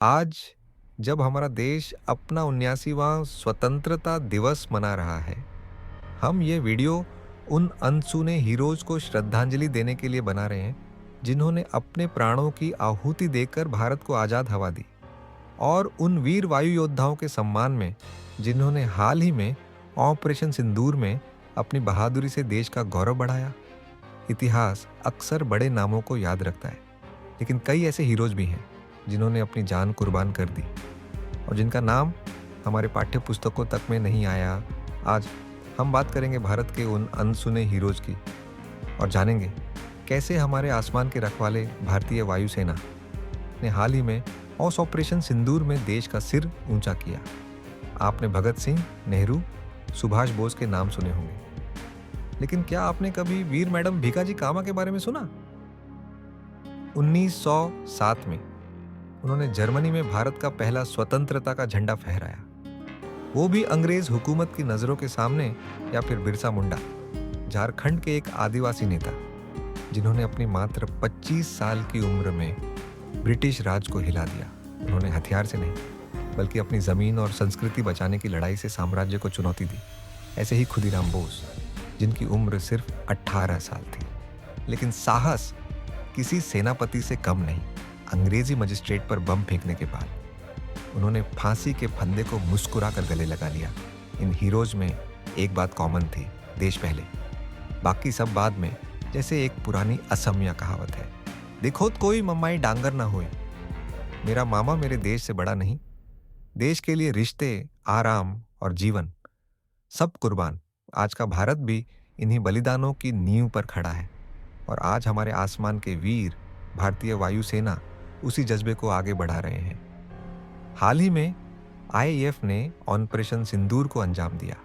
आज जब हमारा देश अपना 79वां स्वतंत्रता दिवस मना रहा है, हम ये वीडियो उन अनसुने हीरोज को श्रद्धांजलि देने के लिए बना रहे हैं, जिन्होंने अपने प्राणों की आहुति देकर भारत को आज़ाद हवा दी, और उन वीर वायु योद्धाओं के सम्मान में, जिन्होंने हाल ही में ऑपरेशन सिंदूर में अपनी बहादुरी से देश का गौरव बढ़ाया। इतिहास अक्सर बड़े नामों को याद रखता है, लेकिन कई ऐसे हीरोज भी हैं जिन्होंने अपनी जान कुर्बान कर दी और जिनका नाम हमारे पाठ्य पुस्तकों तक में नहीं आया। आज हम बात करेंगे भारत के उन अनसुने हीरोज की और जानेंगे कैसे हमारे आसमान के रखवाले भारतीय वायुसेना ने हाल ही में ऑपरेशन सिंदूर में देश का सिर ऊंचा किया। आपने भगत सिंह, नेहरू, सुभाष बोस के नाम सुने होंगे, लेकिन क्या आपने कभी वीर मैडम भीकाजी कामा के बारे में सुना? 1907 में उन्होंने जर्मनी में भारत का पहला स्वतंत्रता का झंडा फहराया, वो भी अंग्रेज हुकूमत की नजरों के सामने। या फिर बिरसा मुंडा, झारखंड के एक आदिवासी नेता जिन्होंने अपनी मात्र 25 साल की उम्र में ब्रिटिश राज को हिला दिया। उन्होंने हथियार से नहीं, बल्कि अपनी जमीन और संस्कृति बचाने की लड़ाई से साम्राज्य को चुनौती दी। ऐसे ही खुदीराम बोस, जिनकी उम्र सिर्फ 18 साल थी, लेकिन साहस किसी सेनापति से कम नहीं। अंग्रेजी मजिस्ट्रेट पर बम फेंकने के बाद उन्होंने फांसी के फंदे को मुस्कुरा कर गले लगा लिया। इन हीरोज में एक बात कॉमन थी, देश पहले, बाकी सब बाद में। जैसे एक पुरानी असमिया कहावत है, देखो तो कोई मम्माई डांगर ना हुए। मेरा मामा मेरे देश से बड़ा नहीं। देश के लिए रिश्ते, आराम और जीवन सब कुर्बान। आज का भारत भी इन्हीं बलिदानों की नींव पर खड़ा है, और आज हमारे आसमान के वीर भारतीय वायुसेना उसी जज्बे को आगे बढ़ा रहे हैं। हाल ही में आईएएफ ने ऑपरेशन सिंदूर को अंजाम दिया।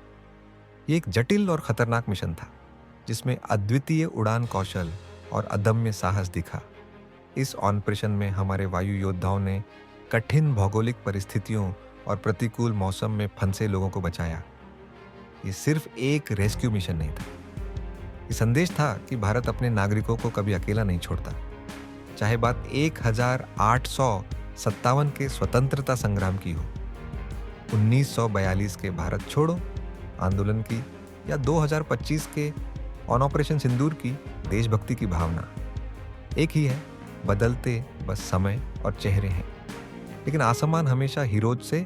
ये एक जटिल और खतरनाक मिशन था, जिसमें अद्वितीय उड़ान कौशल और अदम्य साहस दिखा। इस ऑपरेशन में हमारे वायु योद्धाओं ने कठिन भौगोलिक परिस्थितियों और प्रतिकूल मौसम में फंसे लोगों को बचाया। ये सिर्फ एक रेस्क्यू मिशन नहीं था, ये संदेश था कि भारत अपने नागरिकों को कभी अकेला नहीं छोड़ता। चाहे बात 1857 के स्वतंत्रता संग्राम की हो, 1942 के भारत छोड़ो आंदोलन की, या 2025 के ऑपरेशन सिंदूर की देशभक्ति की भावना, एक ही है, बदलते बस समय और चेहरे हैं, लेकिन आसमान हमेशा हीरोज से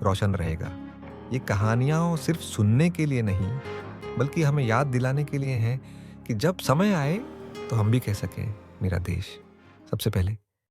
रोशन रहेगा। ये कहानियां सिर्फ सुनने के लिए नहीं, बल्कि हमें याद दिलाने के लिए हैं कि जब समय आए तो हम भी कह सकें, मेरा देश सबसे पहले।